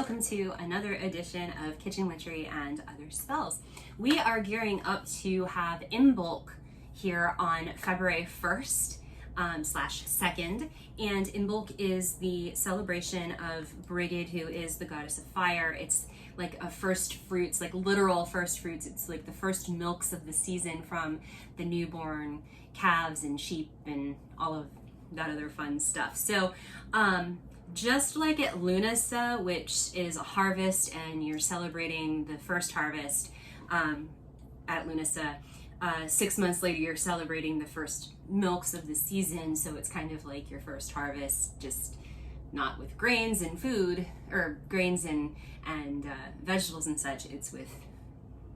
welcome to another edition of Kitchen Witchery and Other Spells. We are gearing up to have Imbolc here on February 1st slash 2nd, and Imbolc is the celebration of Brigid, who is the goddess of fire. It's like a first fruits, like literal first fruits. It's like the first milks of the season from the newborn calves and sheep and all of that other fun stuff. So just like at Lughnasadh, which is a harvest and you're celebrating the first harvest at Lughnasadh, 6 months later you're celebrating the first milks of the season. So it's kind of like your first harvest, just not with grains and food, or grains and vegetables and such. It's with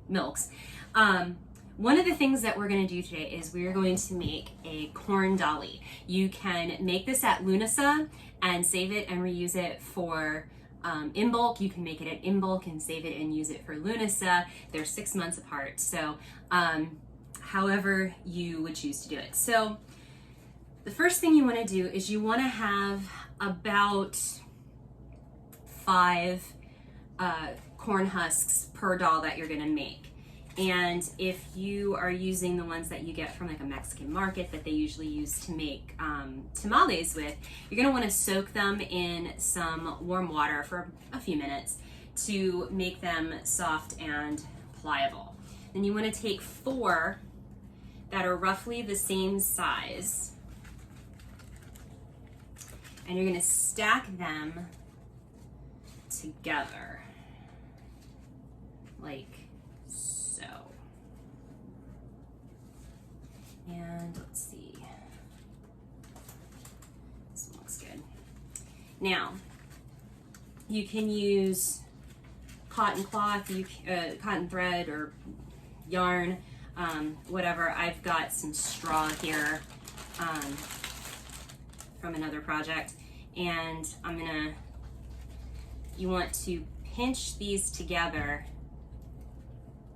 milks. One of the things that we're going to do today is we're going to make a corn dolly. You can make this at Lughnasadh and save it and reuse it for Imbolc. You can make it at Imbolc and save it and use it for Lughnasadh. They're 6 months apart, so however you would choose to do it. So the first thing you want to do is you want to have about 5 corn husks per doll that you're going to make. And if you are using the ones that you get from like a Mexican market that they usually use to make tamales with, you're gonna wanna soak them in some warm water for a few minutes to make them soft and pliable. Then you wanna take 4 that are roughly the same size, and you're gonna stack them together like so. And let's see, this one looks good. Now, you can use cotton cloth, cotton thread or yarn, whatever. I've got some straw here from another project, and you want to pinch these together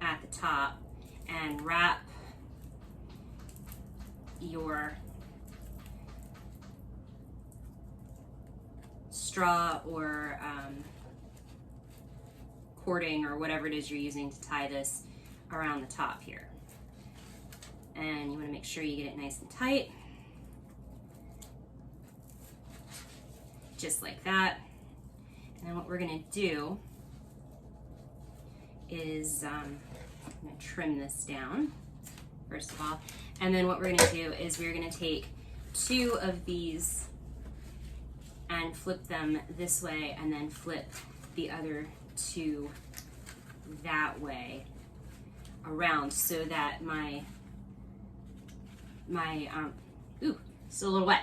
at the top and wrap your straw or cording or whatever it is you're using to tie this around the top here. And you want to make sure you get it nice and tight, just like that. And then what we're going to do is I'm going to trim this down first of all, and then what we're going to do is we're going to take 2 of these and flip them this way, and then flip the other 2 that way around, so that my ooh, still a little wet.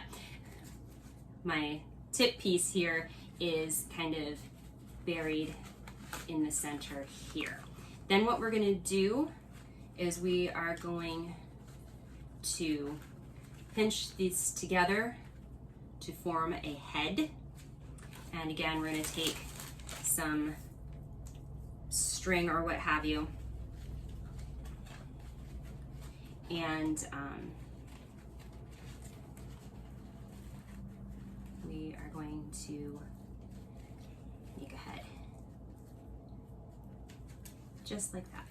My tip piece here is kind of buried in the center here. Then what we're going to do is we are going to pinch these together to form a head. And again, we're going to take some string or what have you, and we are going to make a head just like that.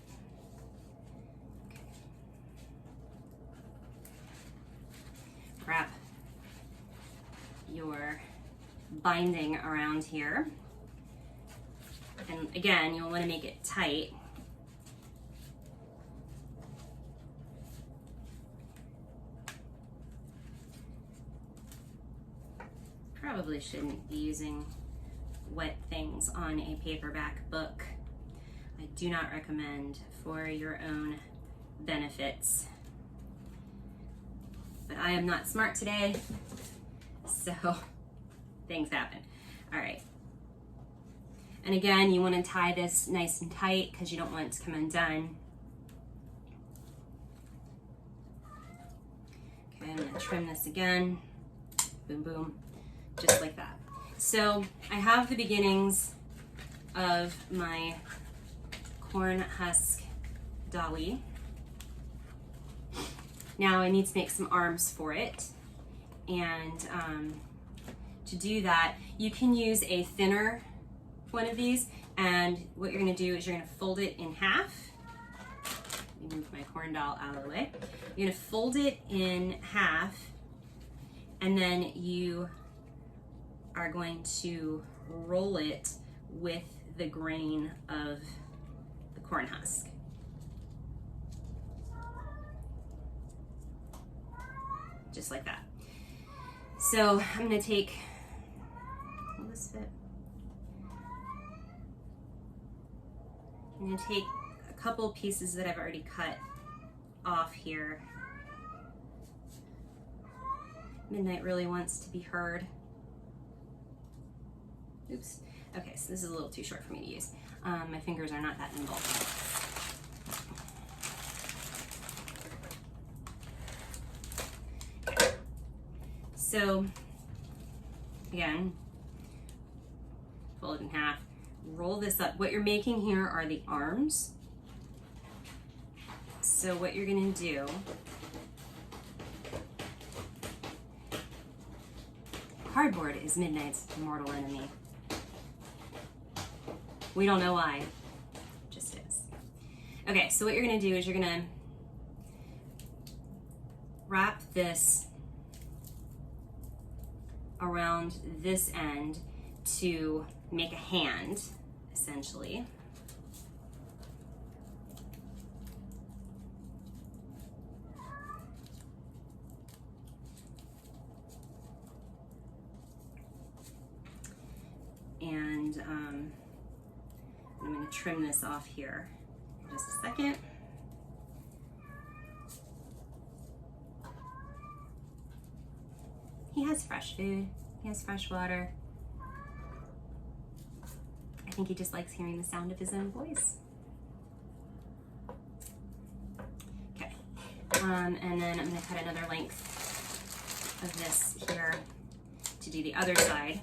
Okay. Wrap your binding around here, and again, you'll want to make it tight. Probably shouldn't be using wet things on a paperback book. I do not recommend for your own benefits. But I am not smart today, so things happen. All right. And again, you want to tie this nice and tight because you don't want it to come undone. Okay, I'm going to trim this again. Boom, boom. Just like that. So I have the beginnings of my corn husk dolly. Now I need to make some arms for it, and to do that you can use a thinner one of these, and what you're gonna do is you're gonna fold it in half. Let me move my corn doll out of the way. You're gonna fold it in half, and then you are going to roll it with the grain of the corn husk. Just like that. So I'm gonna take, will this fit? I'm gonna take a couple pieces that I've already cut off here. Midnight really wants to be heard. Oops. Okay, so this is a little too short for me to use. My fingers are not that nimble. Okay. So, again, fold it in half, roll this up. What you're making here are the arms. So what you're gonna do, cardboard is Midnight's mortal enemy. We don't know why, just is. Okay, so what you're gonna do is you're gonna wrap this around this end to make a hand, essentially. And I'm going to trim this off here in just a second. He has fresh food, he has fresh water. I think he just likes hearing the sound of his own voice. Okay, and then I'm going to cut another length of this here to do the other side.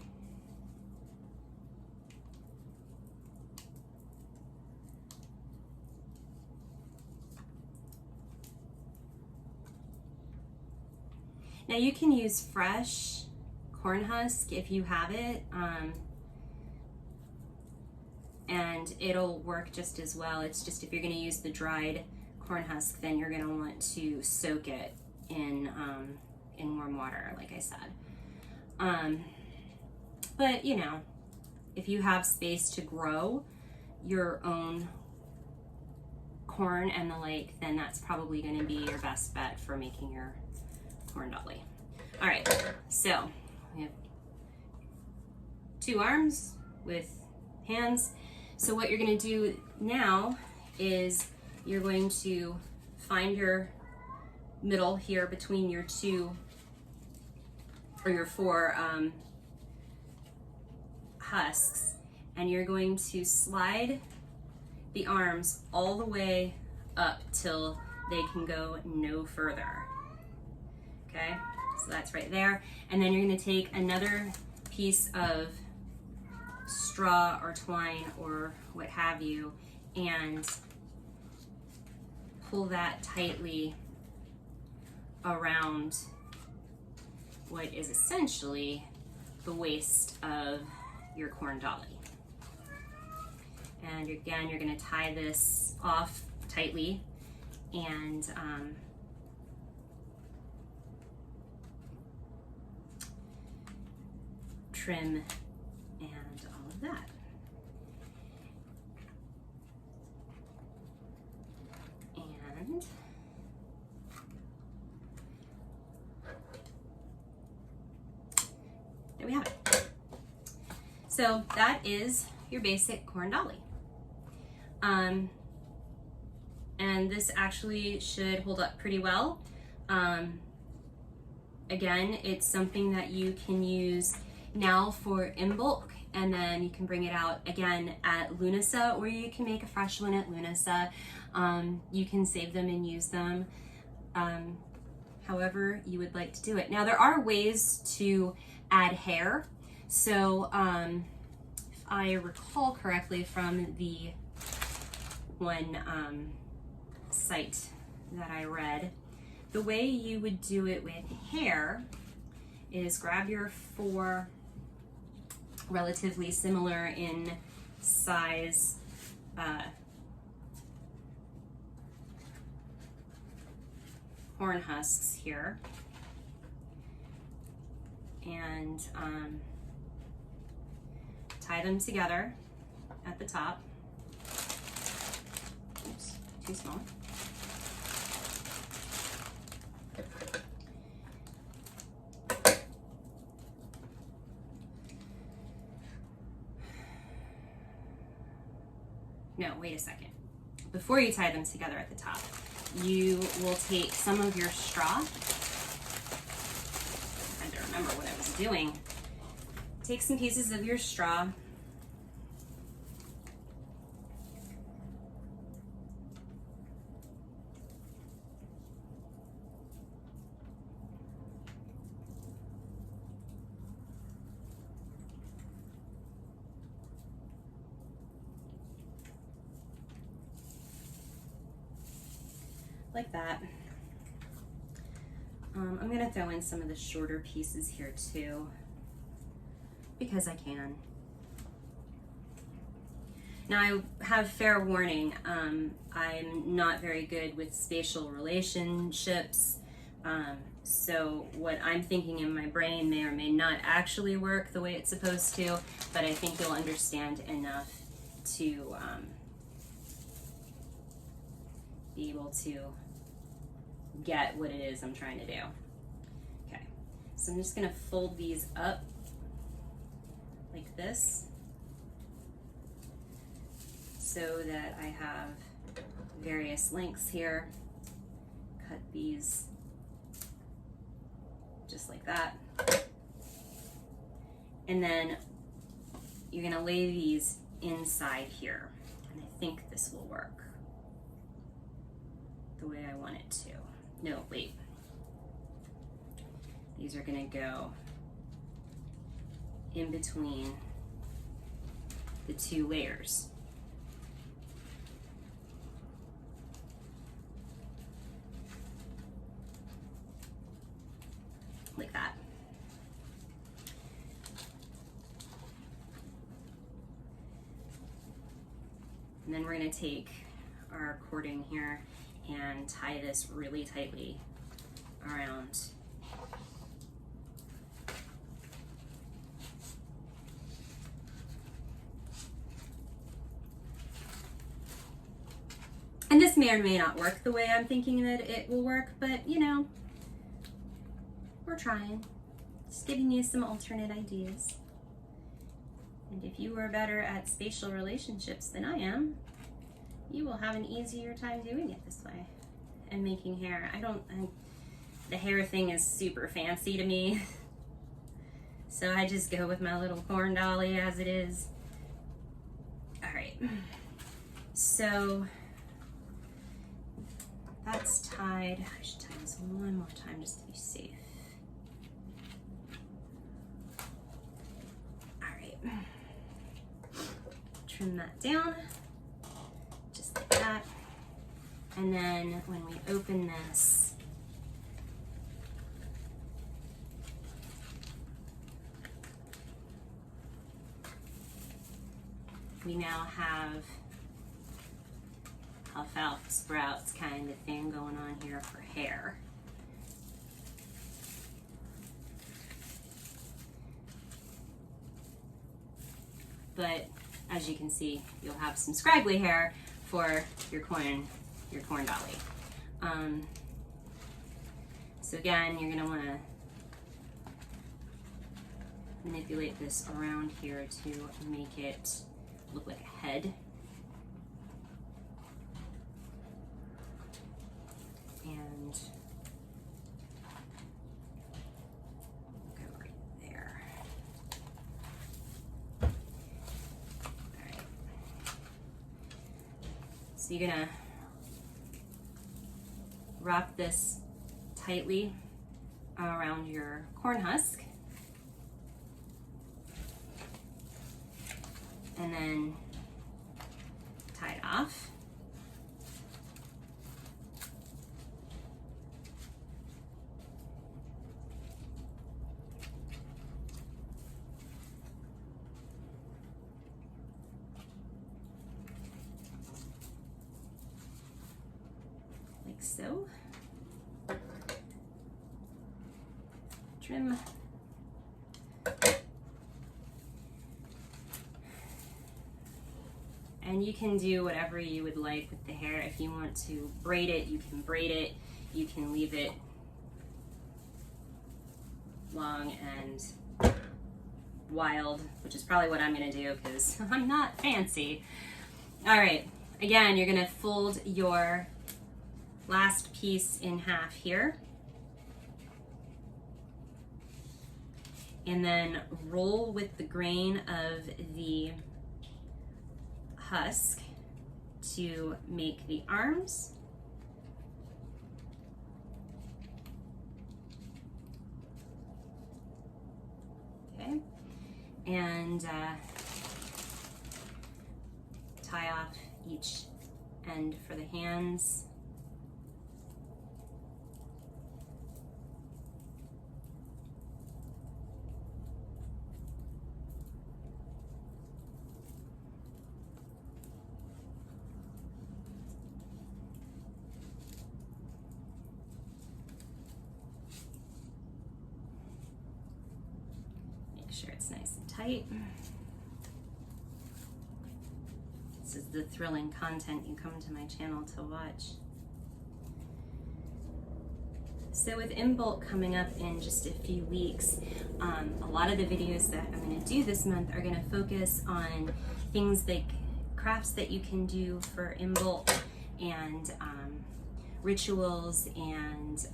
Now you can use fresh corn husk if you have it, and it'll work just as well. It's just if you're going to use the dried corn husk, then you're going to want to soak it in warm water, like I said. But you know, if you have space to grow your own corn and the like, then that's probably going to be your best bet for making your corn dolly. All right, so we have two arms with hands. So what you're going to do now is you're going to find your middle here between your two or your four husks, and you're going to slide the arms all the way up till they can go no further. Okay, so that's right there. And then you're going to take another piece of straw or twine or what have you and pull that tightly around what is essentially the waist of your corn dolly. And again, you're going to tie this off tightly and trim and all of that. And there we have it. So that is your basic corn dolly. And this actually should hold up pretty well. Again, it's something that you can use now for Imbolc, and then you can bring it out again at Lughnasadh, or you can make a fresh one at Lughnasadh. You can save them and use them however you would like to do it. Now there are ways to add hair. So if I recall correctly from the one site that I read, the way you would do it with hair is grab your four relatively similar in size corn husks here, and tie them together at the top. Oops, too small. No, wait a second. Before you tie them together at the top, you will take some of your straw. I had to remember what I was doing. Take some pieces of your straw. Like that. I'm gonna throw in some of the shorter pieces here too, because I can. Now I have fair warning, I'm not very good with spatial relationships, so what I'm thinking in my brain may or may not actually work the way it's supposed to, but I think you'll understand enough to be able to get what it is I'm trying to do. Okay, so I'm just gonna fold these up like this so that I have various lengths here. Cut these just like that. And then you're gonna lay these inside here. And I think this will work the way I want it to. No, wait. These are gonna go in between the two layers. Like that. And then we're gonna take our cording here and tie this really tightly around and this may or may not work the way I'm thinking that it will work, but you know, we're trying, just giving you some alternate ideas. And if you are better at spatial relationships than I am, you will have an easier time doing it this way and making hair. The hair thing is super fancy to me. So I just go with my little corn dolly as it is. All right, so that's tied. I should tie this one more time just to be safe. All right, trim that down. Like that. And then when we open this, we now have alfalfa sprouts kind of thing going on here for hair. But as you can see, you'll have some scraggly hair for your corn dolly. So again, you're gonna wanna manipulate this around here to make it look like a head. And go right there. All right. So you're gonna wrap this tightly around your corn husk. And then tie it off. so. Trim. And you can do whatever you would like with the hair. If you want to braid it, you can braid it. You can leave it long and wild, which is probably what I'm gonna do because I'm not fancy. All right, again, you're gonna fold your last piece in half here. And then roll with the grain of the husk to make the arms. Okay, and tie off each end for the hands. Sure it's nice and tight. This is the thrilling content you come to my channel to watch. So with Imbolc coming up in just a few weeks, a lot of the videos that I'm going to do this month are going to focus on things like crafts that you can do for Imbolc and rituals and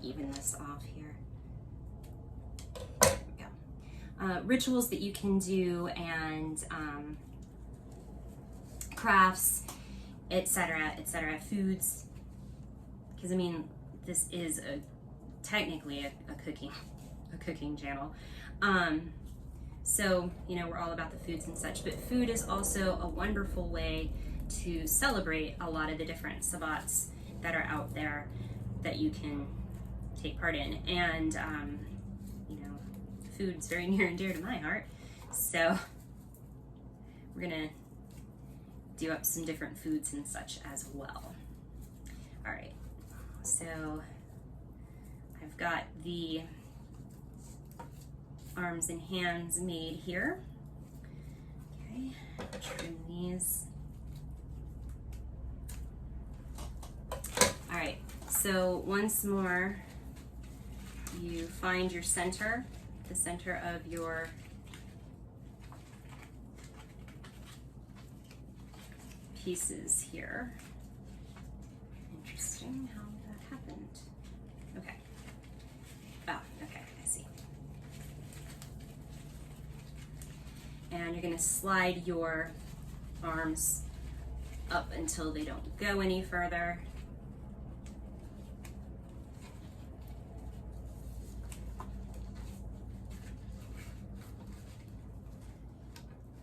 even this off here. Rituals that you can do and crafts, etc., etc., foods. Because I mean, this is technically a cooking channel. So you know, we're all about the foods and such, but food is also a wonderful way to celebrate a lot of the different sabbats that are out there that you can take part in. And food's very near and dear to my heart, so we're gonna do up some different foods and such as well. All right, so I've got the arms and hands made here. Okay, trim these. All right, so once more, you find your center, the center of your pieces here. Interesting how that happened. Okay. Oh, okay, I see. And you're gonna slide your arms up until they don't go any further.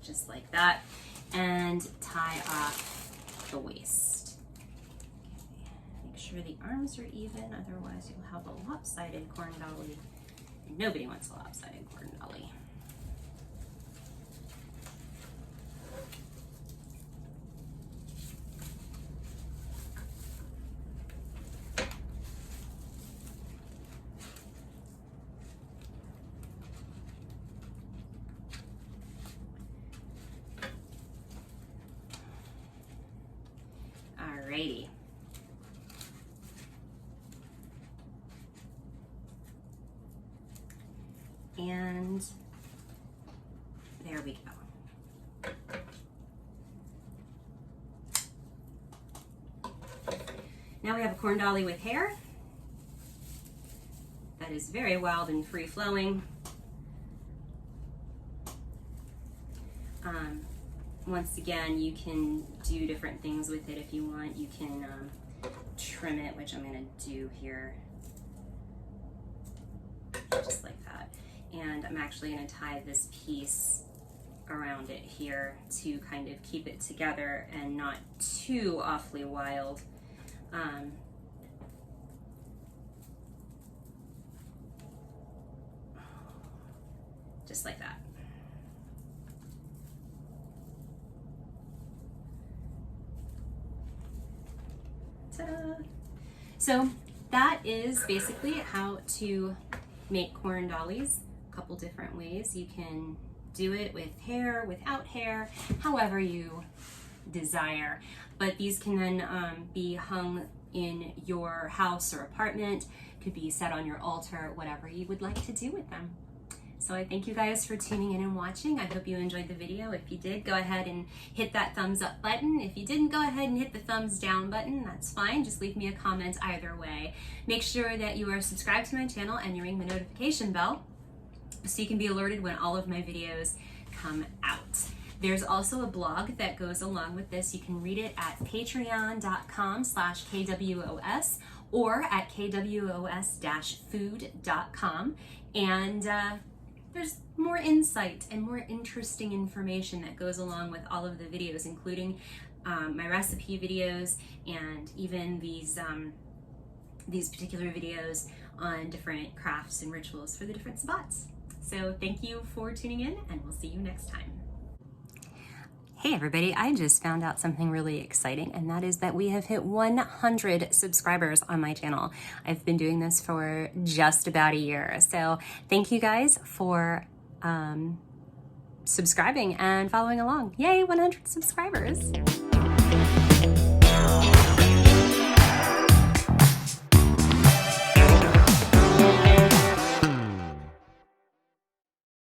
Just like that, and tie off the waist. Okay. Make sure the arms are even, otherwise you'll have a lopsided corn dolly. Nobody wants a lopsided corn dolly. Alrighty. And there we go. Now we have a corn dolly with hair that is very wild and free flowing. Once again, you can do different things with it if you want. You can trim it, which I'm going to do here, just like that. And I'm actually going to tie this piece around it here to kind of keep it together and not too awfully wild. Just like that. Ta-da! So that is basically how to make corn dollies. A couple different ways. You can do it with hair, without hair, however you desire. But these can then be hung in your house or apartment, could be set on your altar, whatever you would like to do with them. So I thank you guys for tuning in and watching. I hope you enjoyed the video. If you did, go ahead and hit that thumbs up button. If you didn't, go ahead and hit the thumbs down button. That's fine. Just leave me a comment either way. Make sure that you are subscribed to my channel and you ring the notification bell so you can be alerted when all of my videos come out. There's also a blog that goes along with this. You can read it at patreon.com/KWOS or at kwos-food.com. And there's more insight and more interesting information that goes along with all of the videos, including my recipe videos and even these particular videos on different crafts and rituals for the different Sabbats. So thank you for tuning in, and we'll see you next time. Hey everybody, I just found out something really exciting, and that is that we have hit 100 subscribers on my channel. I've been doing this for just about a year. So thank you guys for subscribing and following along. Yay, 100 subscribers.